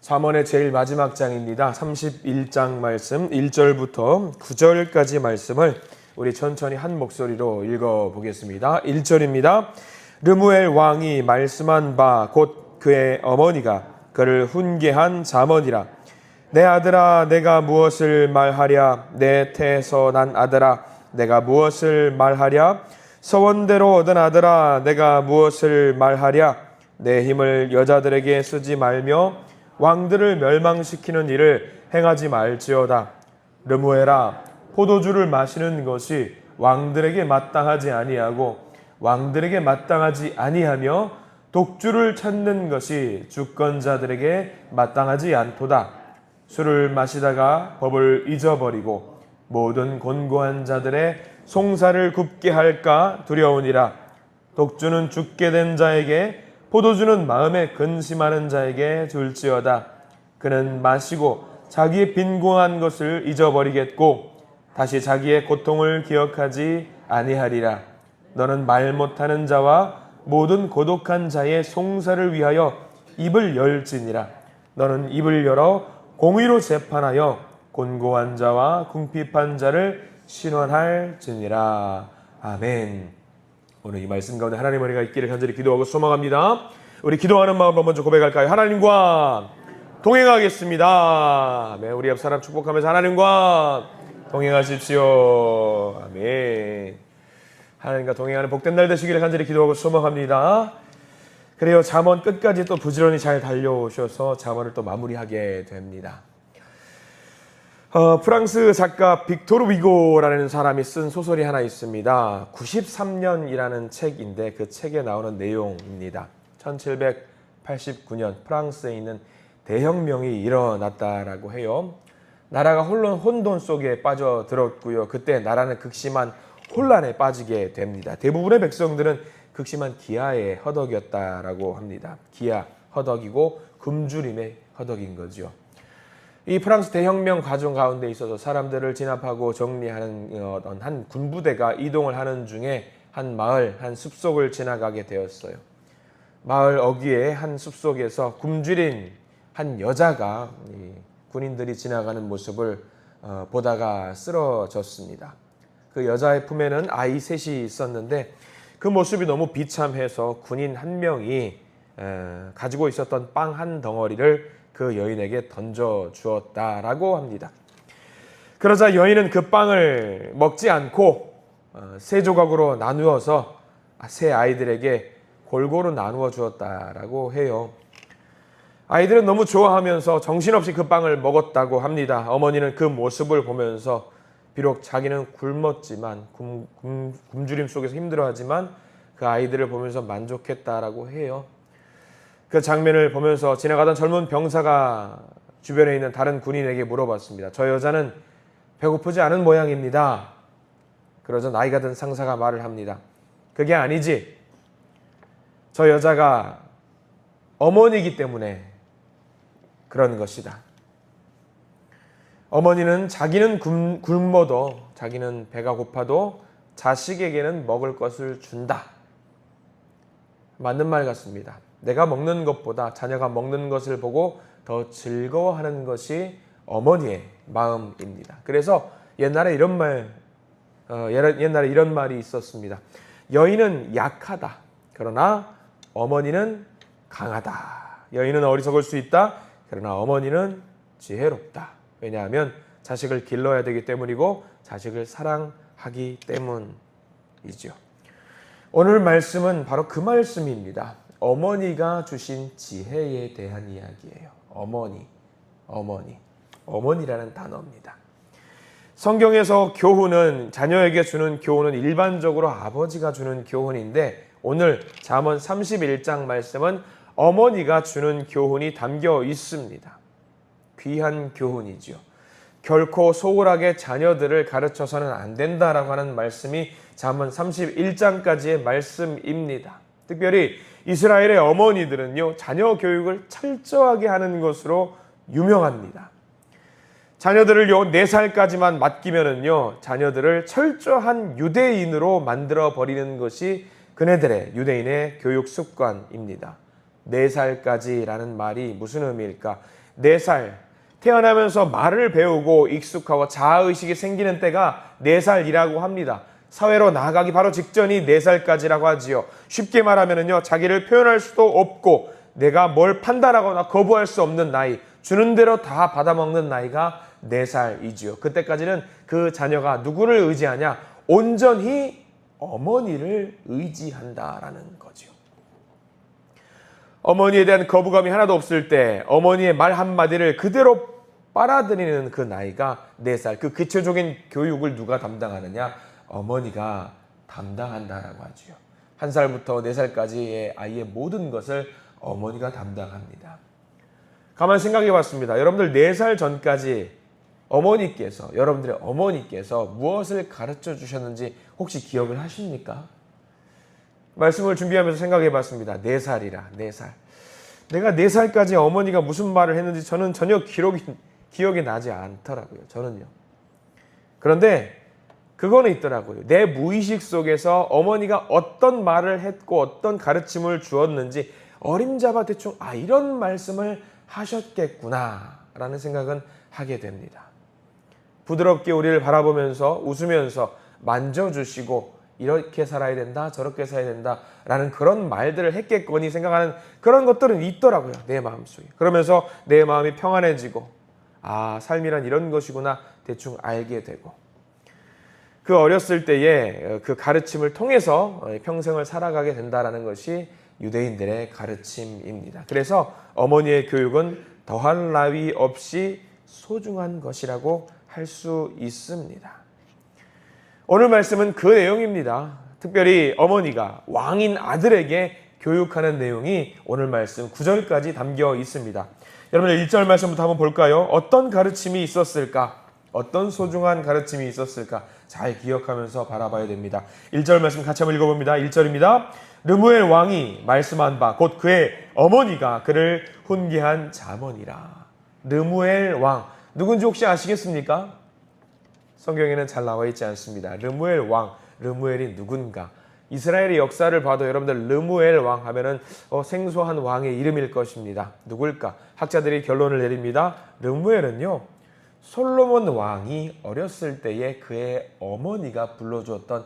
잠언의 제일 마지막 장입니다. 31장 말씀 1절부터 9절까지 말씀을 우리 천천히 한 목소리로 읽어보겠습니다. 1절입니다. 르무엘 왕이 말씀한 바 곧 그의 어머니가 그를 훈계한 잠언이라. 내 아들아, 내가 무엇을 말하랴? 내 태에서 난 아들아, 내가 무엇을 말하랴? 서원대로 얻은 아들아, 내가 무엇을 말하랴? 내 힘을 여자들에게 쓰지 말며 왕들을 멸망시키는 일을 행하지 말지어다. 르무엘아, 포도주를 마시는 것이 왕들에게 마땅하지 아니하고 왕들에게 마땅하지 아니하며 독주를 찾는 것이 주권자들에게 마땅하지 않도다. 술을 마시다가 법을 잊어버리고 모든 곤고한 자들의 송사를 굽게 할까 두려우니라. 독주는 죽게 된 자에게, 포도주는 마음에 근심하는 자에게 줄지어다. 그는 마시고 자기의 빈곤한 것을 잊어버리겠고 다시 자기의 고통을 기억하지 아니하리라. 너는 말 못하는 자와 모든 고독한 자의 송사를 위하여 입을 열지니라. 너는 입을 열어 공의로 재판하여 곤고한 자와 궁핍한 자를 신원할지니라. 아멘. 오늘 이 말씀 가운데 하나님 은혜가 있기를 간절히 기도하고 소망합니다. 우리 기도하는 마음으로 먼저 고백할까요? 하나님과 동행하겠습니다. 아멘. 우리 옆 사람 축복하면서 하나님과 동행하십시오. 아멘. 하나님과 동행하는 복된 날 되시기를 간절히 기도하고 소망합니다. 그래요. 잠언 끝까지 또 부지런히 잘 달려오셔서 잠언을 또 마무리하게 됩니다. 프랑스 작가 빅토르 위고라는 사람이 쓴 소설이 하나 있습니다. 93년이라는 책인데 그 책에 나오는 내용입니다. 1789년 프랑스에 있는 대혁명이 일어났다라고 해요. 나라가 혼돈 속에 빠져들었고요. 그때 나라는 극심한 혼란에 빠지게 됩니다. 대부분의 백성들은 극심한 기아에 허덕였다라고 합니다. 기아, 허덕이고 굶주림에 허덕인 거죠. 이 프랑스 대혁명 과정 가운데 있어서 사람들을 진압하고 정리하는 한 군부대가 이동을 하는 중에 한 마을, 한 숲속을 지나가게 되었어요. 마을 어귀의 한 숲속에서 굶주린 한 여자가 군인들이 지나가는 모습을 보다가 쓰러졌습니다. 그 여자의 품에는 아이 셋이 있었는데 그 모습이 너무 비참해서 군인 한 명이 가지고 있었던 빵 한 덩어리를 그 여인에게 던져 주었다라고 합니다. 그러자 여인은 그 빵을 먹지 않고 세 조각으로 나누어서 세 아이들에게 골고루 나누어 주었다라고 해요. 아이들은 너무 좋아하면서 정신없이 그 빵을 먹었다고 합니다. 어머니는 그 모습을 보면서 비록 자기는 굶었지만 굶주림 속에서 힘들어하지만 그 아이들을 보면서 만족했다라고 해요. 그 장면을 보면서 지나가던 젊은 병사가 주변에 있는 다른 군인에게 물어봤습니다. 저 여자는 배고프지 않은 모양입니다. 그러자 나이가 든 상사가 말을 합니다. 그게 아니지. 저 여자가 어머니이기 때문에 그런 것이다. 어머니는 자기는 굶어도, 자기는 배가 고파도 자식에게는 먹을 것을 준다. 맞는 말 같습니다. 내가 먹는 것보다 자녀가 먹는 것을 보고 더 즐거워하는 것이 어머니의 마음입니다. 그래서 옛날에 이런 말이 있었습니다. 여인은 약하다. 그러나 어머니는 강하다. 여인은 어리석을 수 있다. 그러나 어머니는 지혜롭다. 왜냐하면 자식을 길러야 되기 때문이고 자식을 사랑하기 때문이죠. 오늘 말씀은 바로 그 말씀입니다. 어머니가 주신 지혜에 대한 이야기예요. 어머니라는 단어입니다. 성경에서 교훈은, 자녀에게 주는 교훈은 일반적으로 아버지가 주는 교훈인데 오늘 잠언 31장 말씀은 어머니가 주는 교훈이 담겨 있습니다. 귀한 교훈이죠. 결코 소홀하게 자녀들을 가르쳐서는 안 된다라고 하는 말씀이 잠언 31장까지의 말씀입니다. 특별히 이스라엘의 어머니들은요, 자녀 교육을 철저하게 하는 것으로 유명합니다. 자녀들을요, 4살까지만 맡기면은요, 자녀들을 철저한 유대인으로 만들어 버리는 것이 그네들의 유대인의 교육 습관입니다. 4살까지라는 말이 무슨 의미일까? 4살, 태어나면서 말을 배우고 익숙하고 자아의식이 생기는 때가 4살이라고 합니다. 사회로 나아가기 바로 직전이 4살까지라고 하지요. 쉽게 말하면요, 자기를 표현할 수도 없고 내가 뭘 판단하거나 거부할 수 없는 나이, 주는 대로 다 받아먹는 나이가 4살이지요. 그때까지는 그 자녀가 누구를 의지하냐? 온전히 어머니를 의지한다라는 거죠. 어머니에 대한 거부감이 하나도 없을 때 어머니의 말 한마디를 그대로 빨아들이는 그 나이가 4살. 그 기초적인 교육을 누가 담당하느냐? 어머니가 담당한다라고 하죠. 1살부터 4살까지의 아이의 모든 것을 어머니가 담당합니다. 가만히 생각해 봤습니다. 여러분들 4살 전까지 여러분들의 어머니께서 무엇을 가르쳐 주셨는지 혹시 기억을 하십니까? 말씀을 준비하면서 생각해 봤습니다. 4살이라, 4살. 내가 4살까지 어머니가 무슨 말을 했는지 저는 전혀 기억이 나지 않더라고요. 저는요. 그런데 그거는 있더라고요. 내 무의식 속에서 어머니가 어떤 말을 했고 어떤 가르침을 주었는지 어림잡아 대충 이런 말씀을 하셨겠구나 라는 생각은 하게 됩니다. 부드럽게 우리를 바라보면서 웃으면서 만져주시고 이렇게 살아야 된다, 저렇게 살아야 된다 라는 그런 말들을 했겠거니 생각하는 그런 것들은 있더라고요. 내 마음속에. 그러면서 내 마음이 평안해지고 삶이란 이런 것이구나 대충 알게 되고, 그 어렸을 때의 그 가르침을 통해서 평생을 살아가게 된다는 것이 유대인들의 가르침입니다. 그래서 어머니의 교육은 더할 나위 없이 소중한 것이라고 할 수 있습니다. 오늘 말씀은 그 내용입니다. 특별히 어머니가 왕인 아들에게 교육하는 내용이 오늘 말씀 9절까지 담겨 있습니다. 여러분들 1절 말씀부터 한번 볼까요? 어떤 가르침이 있었을까? 어떤 소중한 가르침이 있었을까? 잘 기억하면서 바라봐야 됩니다. 1절 말씀 같이 한번 읽어봅니다. 1절입니다. 르무엘 왕이 말씀한 바 곧 그의 어머니가 그를 훈계한 자문이라. 르무엘 왕, 누군지 혹시 아시겠습니까? 성경에는 잘 나와 있지 않습니다. 르무엘 왕, 르무엘이 누군가? 이스라엘의 역사를 봐도 여러분들 르무엘 왕 하면은 생소한 왕의 이름일 것입니다. 누굴까? 학자들이 결론을 내립니다. 르무엘은요, 솔로몬 왕이 어렸을 때에 그의 어머니가 불러주었던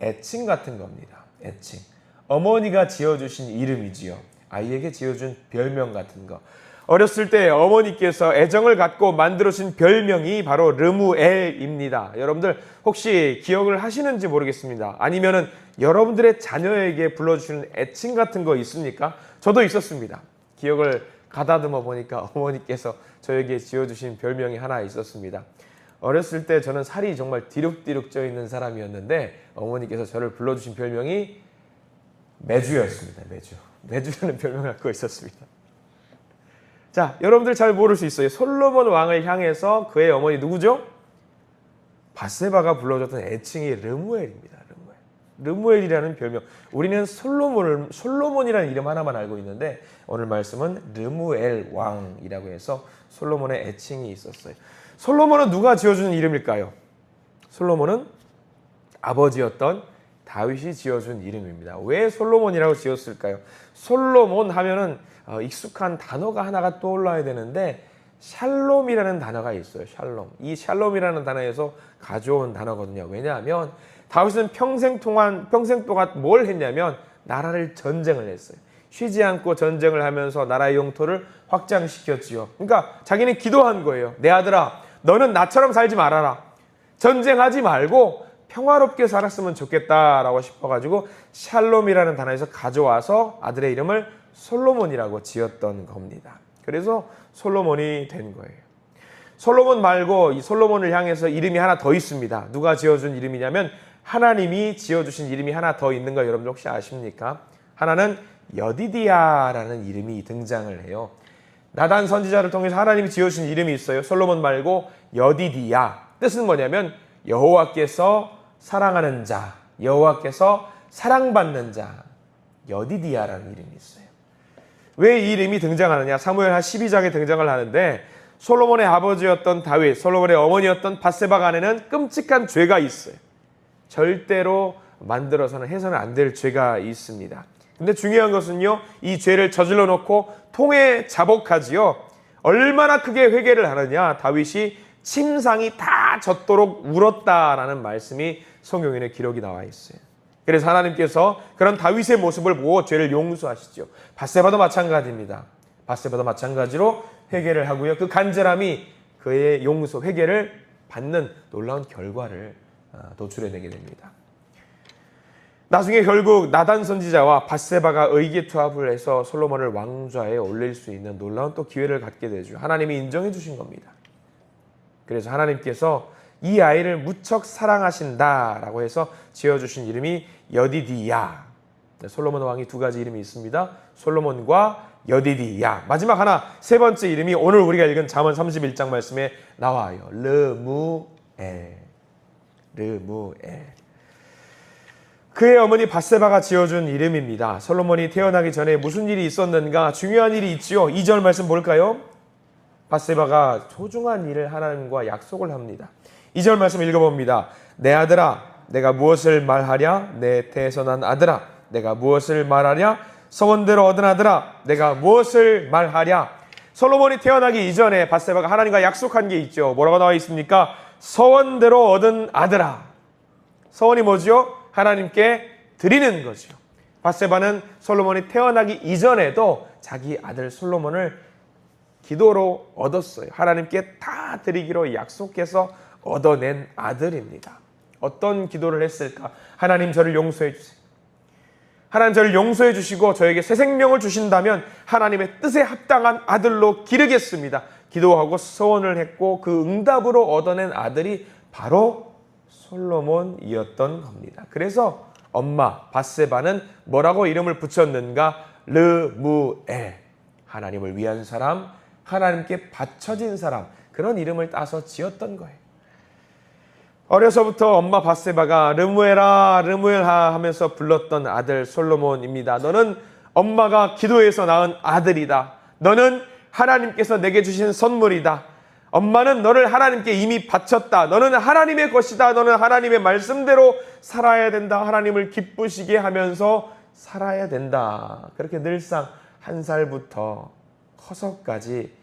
애칭 같은 겁니다. 애칭. 어머니가 지어주신 이름이지요. 아이에게 지어준 별명 같은 거. 어렸을 때 어머니께서 애정을 갖고 만들어진 별명이 바로 르무엘입니다. 여러분들 혹시 기억을 하시는지 모르겠습니다. 아니면은 여러분들의 자녀에게 불러주시는 애칭 같은 거 있습니까? 저도 있었습니다. 기억을 가다듬어 보니까 어머니께서 저에게 지어주신 별명이 하나 있었습니다. 어렸을 때 저는 살이 정말 디룩디룩 쪄 있는 사람이었는데 어머니께서 저를 불러주신 별명이 매주였습니다. 매주라는 별명을 갖고 있었습니다. 자, 여러분들 잘 모를 수 있어요. 솔로몬 왕을 향해서 그의 어머니 누구죠? 밧세바가 불러줬던 애칭이 르무엘입니다. 르무엘이라는 별명. 우리는 솔로몬이라는 이름 하나만 알고 있는데 오늘 말씀은 르무엘 왕이라고 해서 솔로몬의 애칭이 있었어요. 솔로몬은 누가 지어준 이름일까요? 솔로몬은 아버지였던 다윗이 지어준 이름입니다. 왜 솔로몬이라고 지었을까요? 솔로몬 하면은 익숙한 단어가 하나가 떠올라야 되는데 샬롬이라는 단어가 있어요. 샬롬. 이 샬롬이라는 단어에서 가져온 단어거든요. 왜냐하면 다윗은 평생 동안 뭘 했냐면 나라를 전쟁을 했어요. 쉬지 않고 전쟁을 하면서 나라의 영토를 확장시켰지요. 그러니까 자기는 기도한 거예요. 내 아들아, 너는 나처럼 살지 말아라. 전쟁하지 말고 평화롭게 살았으면 좋겠다라고 싶어가지고 샬롬이라는 단어에서 가져와서 아들의 이름을 솔로몬이라고 지었던 겁니다. 그래서 솔로몬이 된 거예요. 솔로몬 말고 이 솔로몬을 향해서 이름이 하나 더 있습니다. 누가 지어준 이름이냐면 하나님이 지어주신 이름이 하나 더 있는 거 여러분 혹시 아십니까? 하나는 여디디야라는 이름이 등장을 해요. 나단 선지자를 통해서 하나님이 지어주신 이름이 있어요. 솔로몬 말고 여디디야. 뜻은 뭐냐면 여호와께서 사랑하는 자, 여호와께서 사랑받는 자, 여디디야라는 이름이 있어요. 왜 이 이름이 등장하느냐? 사무엘하 12장에 등장을 하는데 솔로몬의 아버지였던 다윗, 솔로몬의 어머니였던 밧세바 안에는 끔찍한 죄가 있어요. 절대로 만들어서는 해서는 안 될 죄가 있습니다. 근데 중요한 것은요, 이 죄를 저질러 놓고 통에 자복하지요. 얼마나 크게 회개를 하느냐. 다윗이 침상이 다 젖도록 울었다라는 말씀이 성경에 기록이 나와 있어요. 그래서 하나님께서 그런 다윗의 모습을 보고 죄를 용서하시죠. 밧세바도 마찬가지입니다. 밧세바도 마찬가지로 회개를 하고요. 그 간절함이 그의 용서, 회개를 받는 놀라운 결과를 도출해내게 됩니다. 나중에 결국 나단 선지자와 밧세바가 의기투합을 해서 솔로몬을 왕좌에 올릴 수 있는 놀라운 또 기회를 갖게 되죠. 하나님이 인정해 주신 겁니다. 그래서 하나님께서 이 아이를 무척 사랑하신다라고 해서 지어주신 이름이 여디디야. 솔로몬 왕이 두 가지 이름이 있습니다. 솔로몬과 여디디야. 마지막 하나, 세 번째 이름이 오늘 우리가 읽은 잠언 31장 말씀에 나와요. 르무엘. 르무엘. 그의 어머니 밧세바가 지어준 이름입니다. 솔로몬이 태어나기 전에 무슨 일이 있었는가? 중요한 일이 있지요. 2절 말씀 볼까요? 밧세바가 소중한 일을 하나님과 약속을 합니다. 2절 말씀 읽어봅니다. 내 아들아, 내가 무엇을 말하랴? 내 태에서 아들아, 내가 무엇을 말하랴? 서원대로 얻은 아들아, 내가 무엇을 말하랴? 솔로몬이 태어나기 이전에 밧세바가 하나님과 약속한 게 있죠. 뭐라고 나와 있습니까? 서원대로 얻은 아들아. 서원이 뭐죠? 하나님께 드리는 거죠. 밧세바는 솔로몬이 태어나기 이전에도 자기 아들 솔로몬을 기도로 얻었어요. 하나님께 다 드리기로 약속해서 얻어낸 아들입니다. 어떤 기도를 했을까? 하나님 저를 용서해 주세요. 하나님 저를 용서해 주시고 저에게 새 생명을 주신다면 하나님의 뜻에 합당한 아들로 기르겠습니다. 기도하고 소원을 했고 그 응답으로 얻어낸 아들이 바로 솔로몬이었던 겁니다. 그래서 엄마 밧세바는 뭐라고 이름을 붙였는가? 르무엘. 하나님을 위한 사람, 하나님께 바쳐진 사람, 그런 이름을 따서 지었던 거예요. 어려서부터 엄마 밧세바가 르무엘아 르무엘하 하면서 불렀던 아들 솔로몬입니다. 너는 엄마가 기도해서 낳은 아들이다. 너는 하나님께서 내게 주신 선물이다. 엄마는 너를 하나님께 이미 바쳤다. 너는 하나님의 것이다. 너는 하나님의 말씀대로 살아야 된다. 하나님을 기쁘시게 하면서 살아야 된다. 그렇게 늘상 1살부터 커서까지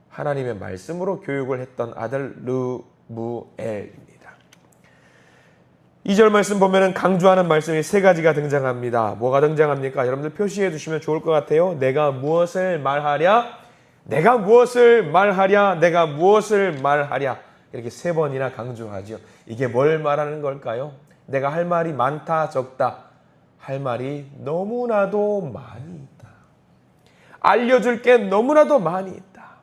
하나님의 말씀으로 교육을 했던 아들 르무엘입니다. 2절 말씀 보면은 강조하는 말씀이 세 가지가 등장합니다. 뭐가 등장합니까? 여러분들 표시해 두시면 좋을 것 같아요. 내가 무엇을 말하랴? 내가 무엇을 말하랴? 내가 무엇을 말하랴? 이렇게 세 번이나 강조하죠. 이게 뭘 말하는 걸까요? 내가 할 말이 많다, 적다. 할 말이 너무나도 많이 있다. 알려줄 게 너무나도 많이 있다.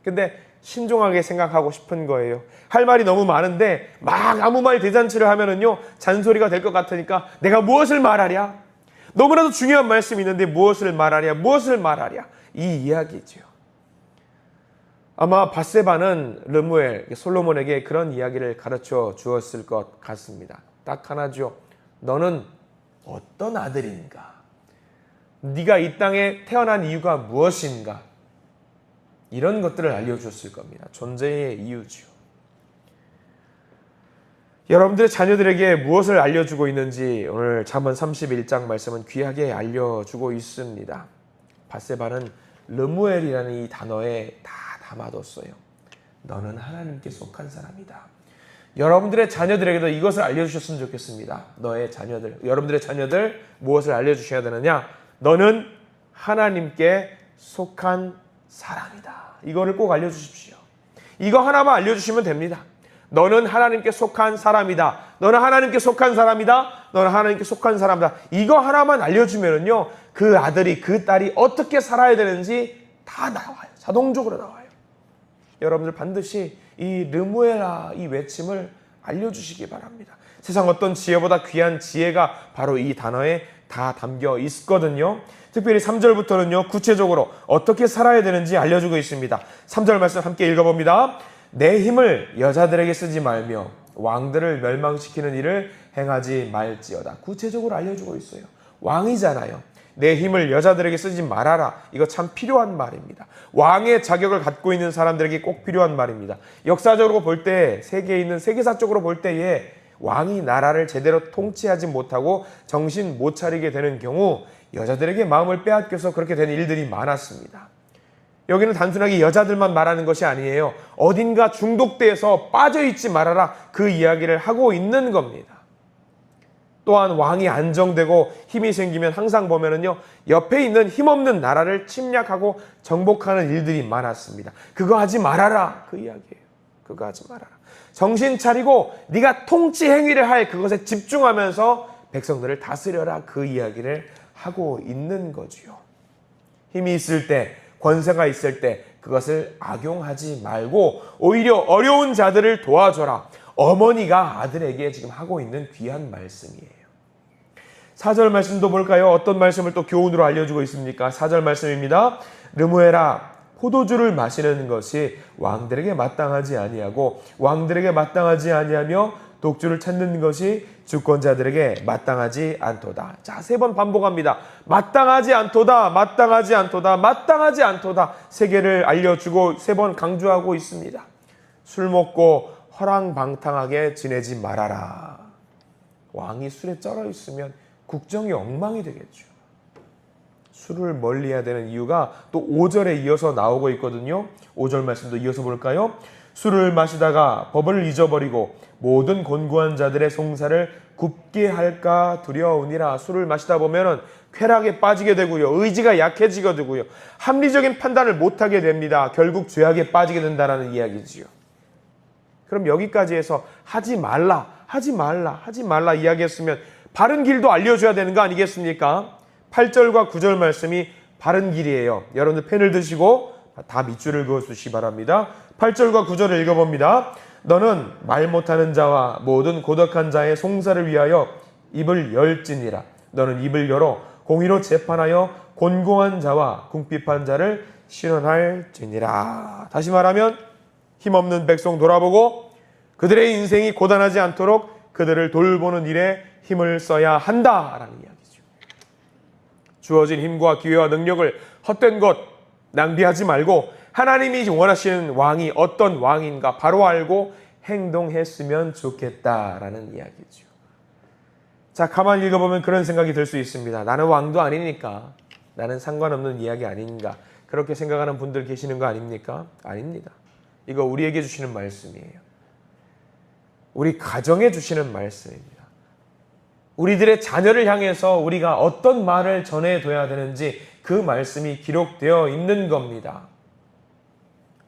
근데 신중하게 생각하고 싶은 거예요. 할 말이 너무 많은데 막 아무 말 대잔치를 하면은요 잔소리가 될 것 같으니까 내가 무엇을 말하랴? 너무나도 중요한 말씀이 있는데 무엇을 말하랴? 무엇을 말하랴? 이 이야기죠. 아마 밧세바는 르무엘, 솔로몬에게 그런 이야기를 가르쳐 주었을 것 같습니다. 딱 하나죠. 너는 어떤 아들인가? 네가 이 땅에 태어난 이유가 무엇인가? 이런 것들을 알려주었을 겁니다. 존재의 이유죠. 여러분들의 자녀들에게 무엇을 알려주고 있는지 오늘 잠언 31장 말씀은 귀하게 알려주고 있습니다. 밧세바는 르무엘이라는 이 단어에 다 담아뒀어요. 너는 하나님께 속한 사람이다. 여러분들의 자녀들에게도 이것을 알려주셨으면 좋겠습니다. 여러분들의 자녀들 무엇을 알려주셔야 되느냐? 너는 하나님께 속한 사람이다. 이거를 꼭 알려주십시오. 이거 하나만 알려주시면 됩니다. 너는 하나님께 속한 사람이다. 너는 하나님께 속한 사람이다. 너는 하나님께 속한 사람이다. 이거 하나만 알려주면은요, 그 아들이, 그 딸이 어떻게 살아야 되는지 다 나와요. 자동적으로 나와요. 여러분들 반드시 이 르무엘아 이 외침을 알려주시기 바랍니다. 세상 어떤 지혜보다 귀한 지혜가 바로 이 단어에 다 담겨 있거든요. 특별히 3절부터는요 구체적으로 어떻게 살아야 되는지 알려주고 있습니다. 3절 말씀 함께 읽어봅니다. 내 힘을 여자들에게 쓰지 말며 왕들을 멸망시키는 일을 행하지 말지어다. 구체적으로 알려주고 있어요. 왕이잖아요. 내 힘을 여자들에게 쓰지 말아라. 이거 참 필요한 말입니다. 왕의 자격을 갖고 있는 사람들에게 꼭 필요한 말입니다. 역사적으로 볼 때, 세계에 있는 세계사적으로 볼 때에 왕이 나라를 제대로 통치하지 못하고 정신 못 차리게 되는 경우 여자들에게 마음을 빼앗겨서 그렇게 된 일들이 많았습니다. 여기는 단순하게 여자들만 말하는 것이 아니에요. 어딘가 중독돼서 빠져있지 말아라, 그 이야기를 하고 있는 겁니다. 또한 왕이 안정되고 힘이 생기면 항상 보면은요, 옆에 있는 힘없는 나라를 침략하고 정복하는 일들이 많았습니다. 그거 하지 말아라, 그 이야기예요. 그거 하지 말아라. 정신 차리고 네가 통치 행위를 할 그것에 집중하면서 백성들을 다스려라, 그 이야기를 하고 있는 거지요. 힘이 있을 때, 권세가 있을 때 그것을 악용하지 말고 오히려 어려운 자들을 도와줘라. 어머니가 아들에게 지금 하고 있는 귀한 말씀이에요. 4절 말씀도 볼까요? 어떤 말씀을 또 교훈으로 알려주고 있습니까? 4절 말씀입니다. 르무엘아, 포도주를 마시는 것이 왕들에게 마땅하지 아니하고 왕들에게 마땅하지 아니하며 독주를 찾는 것이 주권자들에게 마땅하지 않도다. 자, 3번 반복합니다. 마땅하지 않도다, 마땅하지 않도다, 마땅하지 않도다. 3개를 알려주고 3번 강조하고 있습니다. 술 먹고 허랑방탕하게 지내지 말아라. 왕이 술에 쩔어 있으면 국정이 엉망이 되겠죠. 술을 멀리해야 되는 이유가 또 5절에 이어서 나오고 있거든요. 5절 말씀도 이어서 볼까요? 술을 마시다가 법을 잊어버리고 모든 곤고한 자들의 송사를 굽게 할까 두려우니라. 술을 마시다 보면은 쾌락에 빠지게 되고요. 의지가 약해지게 되고요. 합리적인 판단을 못하게 됩니다. 결국 죄악에 빠지게 된다는 이야기지요. 그럼 여기까지 해서 하지 말라, 하지 말라, 하지 말라 이야기했으면 바른 길도 알려줘야 되는 거 아니겠습니까? 8절과 9절 말씀이 바른 길이에요. 여러분들 펜을 드시고 다 밑줄을 그어주시기 바랍니다. 8절과 9절을 읽어봅니다. 너는 말 못하는 자와 모든 고독한 자의 송사를 위하여 입을 열지니라. 너는 입을 열어 공의로 재판하여 곤고한 자와 궁핍한 자를 신원할지니라. 다시 말하면 힘없는 백성 돌아보고 그들의 인생이 고단하지 않도록 그들을 돌보는 일에 힘을 써야 한다라는 이야기죠. 주어진 힘과 기회와 능력을 헛된 것 낭비하지 말고 하나님이 원하시는 왕이 어떤 왕인가 바로 알고 행동했으면 좋겠다라는 이야기죠. 자, 가만히 읽어보면 그런 생각이 들 수 있습니다. 나는 왕도 아니니까 나는 상관없는 이야기 아닌가, 그렇게 생각하는 분들 계시는 거 아닙니까? 아닙니다. 이거 우리에게 주시는 말씀이에요. 우리 가정에 주시는 말씀입니다. 우리들의 자녀를 향해서 우리가 어떤 말을 전해둬야 되는지 그 말씀이 기록되어 있는 겁니다.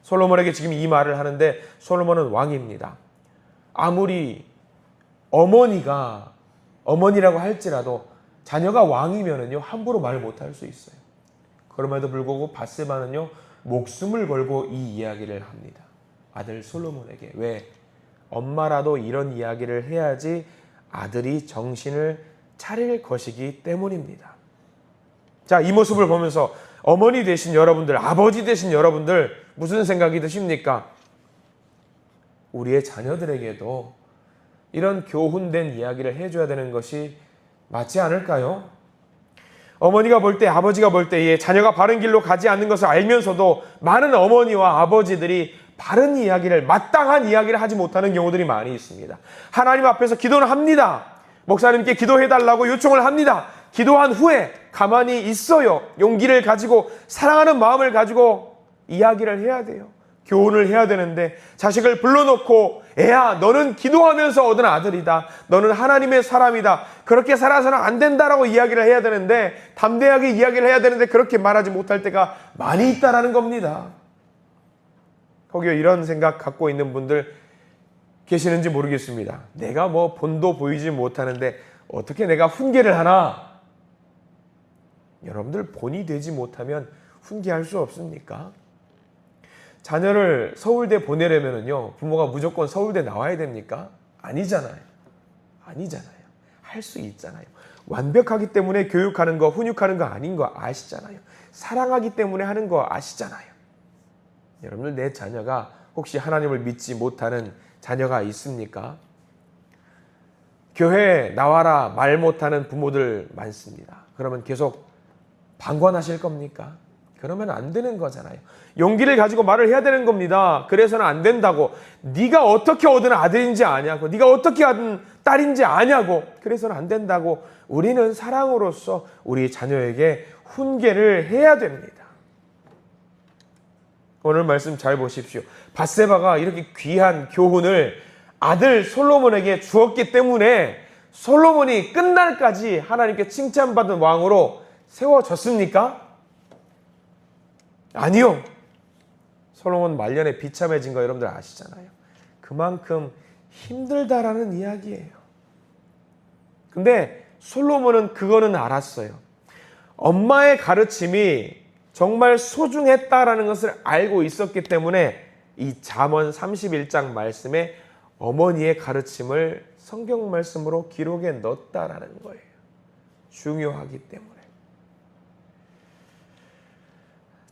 솔로몬에게 지금 이 말을 하는데 솔로몬은 왕입니다. 아무리 어머니라고 할지라도 자녀가 왕이면은요 함부로 말을 못할 수 있어요. 그럼에도 불구하고 밧세바는요 목숨을 걸고 이 이야기를 합니다. 아들 솔로몬에게. 왜? 엄마라도 이런 이야기를 해야지 아들이 정신을 차릴 것이기 때문입니다. 자, 이 모습을 보면서 어머니 되신 여러분들, 아버지 되신 여러분들 무슨 생각이 드십니까? 우리의 자녀들에게도 이런 교훈된 이야기를 해줘야 되는 것이 맞지 않을까요? 어머니가 볼 때, 아버지가 볼 때에 자녀가 바른 길로 가지 않는 것을 알면서도 많은 어머니와 아버지들이 바른 이야기를, 마땅한 이야기를 하지 못하는 경우들이 많이 있습니다. 하나님 앞에서 기도는 합니다. 목사님께 기도해달라고 요청을 합니다. 기도한 후에 가만히 있어요. 용기를 가지고 사랑하는 마음을 가지고 이야기를 해야 돼요. 교훈을 해야 되는데 자식을 불러놓고 애야 너는 기도하면서 얻은 아들이다. 너는 하나님의 사람이다. 그렇게 살아서는 안 된다라고 이야기를 해야 되는데, 담대하게 이야기를 해야 되는데 그렇게 말하지 못할 때가 많이 있다라는 겁니다. 혹여 이런 생각 갖고 있는 분들 계시는지 모르겠습니다. 내가 뭐 본도 보이지 못하는데 어떻게 내가 훈계를 하나? 여러분들 본이 되지 못하면 훈계할 수 없습니까? 자녀를 서울대 보내려면요 부모가 무조건 서울대 나와야 됩니까? 아니잖아요. 아니잖아요. 할 수 있잖아요. 완벽하기 때문에 교육하는 거, 훈육하는 거 아닌 거 아시잖아요. 사랑하기 때문에 하는 거 아시잖아요. 여러분들 내 자녀가 혹시 하나님을 믿지 못하는 자녀가 있습니까? 교회에 나와라 말 못하는 부모들 많습니다. 그러면 계속 방관하실 겁니까? 그러면 안 되는 거잖아요. 용기를 가지고 말을 해야 되는 겁니다. 그래서는 안 된다고. 네가 어떻게 얻은 아들인지 아냐고. 네가 어떻게 딸인지 아냐고, 그래서는 안 된다고. 우리는 사랑으로서 우리 자녀에게 훈계를 해야 됩니다. 오늘 말씀 잘 보십시오. 밧세바가 이렇게 귀한 교훈을 아들 솔로몬에게 주었기 때문에 솔로몬이 끝날까지 하나님께 칭찬받은 왕으로 세워졌습니까? 아니요. 솔로몬 말년에 비참해진 거 여러분들 아시잖아요. 그만큼 힘들다라는 이야기예요. 근데 솔로몬은 그거는 알았어요. 엄마의 가르침이 정말 소중했다라는 것을 알고 있었기 때문에 이 잠언 31장 말씀에 어머니의 가르침을 성경 말씀으로 기록에 넣었다라는 거예요. 중요하기 때문에.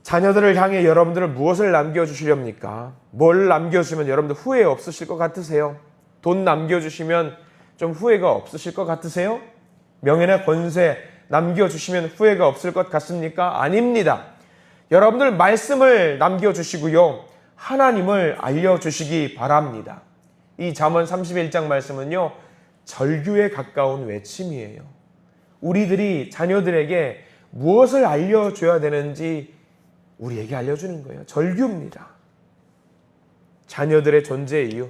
자녀들을 향해 여러분들은 무엇을 남겨주시렵니까? 뭘 남겨주시면 여러분들 후회 없으실 것 같으세요? 돈 남겨주시면 좀 후회가 없으실 것 같으세요? 명예나 권세 남겨주시면 후회가 없을 것 같습니까? 아닙니다. 여러분들 말씀을 남겨주시고요. 하나님을 알려주시기 바랍니다. 이 잠언 31장 말씀은요, 절규에 가까운 외침이에요. 우리들이 자녀들에게 무엇을 알려줘야 되는지 우리에게 알려주는 거예요. 절규입니다. 자녀들의 존재 이유,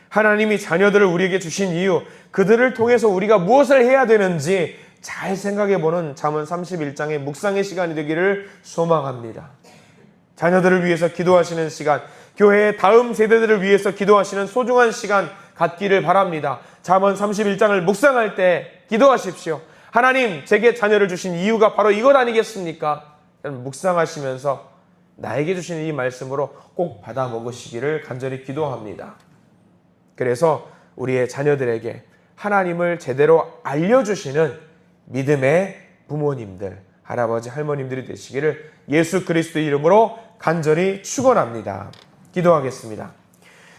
하나님이 자녀들을 우리에게 주신 이유, 그들을 통해서 우리가 무엇을 해야 되는지 잘 생각해보는 잠언 31장의 묵상의 시간이 되기를 소망합니다. 자녀들을 위해서 기도하시는 시간, 교회의 다음 세대들을 위해서 기도하시는 소중한 시간 갖기를 바랍니다. 잠언 31장을 묵상할 때 기도하십시오. 하나님, 제게 자녀를 주신 이유가 바로 이것 아니겠습니까? 묵상하시면서 나에게 주신 이 말씀으로 꼭 받아 먹으시기를 간절히 기도합니다. 그래서 우리의 자녀들에게 하나님을 제대로 알려주시는 믿음의 부모님들, 할아버지, 할머님들이 되시기를 예수 그리스도 이름으로 간절히 축원합니다. 기도하겠습니다.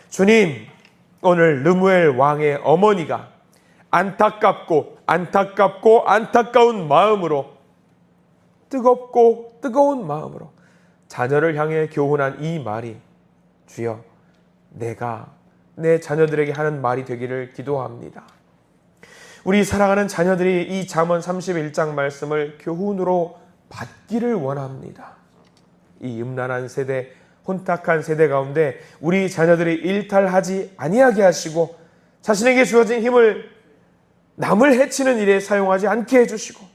주님, 오늘 르무엘 왕의 어머니가 안타까운 마음으로, 뜨거운 마음으로 자녀를 향해 교훈한 이 말이 주여, 내가 내 자녀들에게 하는 말이 되기를 기도합니다. 우리 사랑하는 자녀들이 이 잠언 31장 말씀을 교훈으로 받기를 원합니다. 이 음란한 세대, 혼탁한 세대 가운데 우리 자녀들이 일탈하지 아니하게 하시고 자신에게 주어진 힘을 남을 해치는 일에 사용하지 않게 해주시고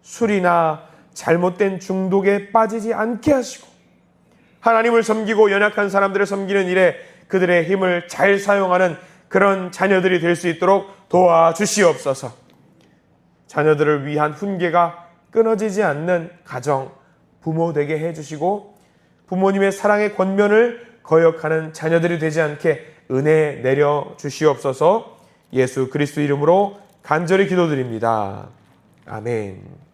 술이나 잘못된 중독에 빠지지 않게 하시고 하나님을 섬기고 연약한 사람들을 섬기는 일에 그들의 힘을 잘 사용하는 그런 자녀들이 될 수 있도록 도와주시옵소서. 자녀들을 위한 훈계가 끊어지지 않는 가정, 부모 되게 해주시고 부모님의 사랑의 권면을 거역하는 자녀들이 되지 않게 은혜 내려 주시옵소서. 예수 그리스도 이름으로 간절히 기도드립니다. 아멘.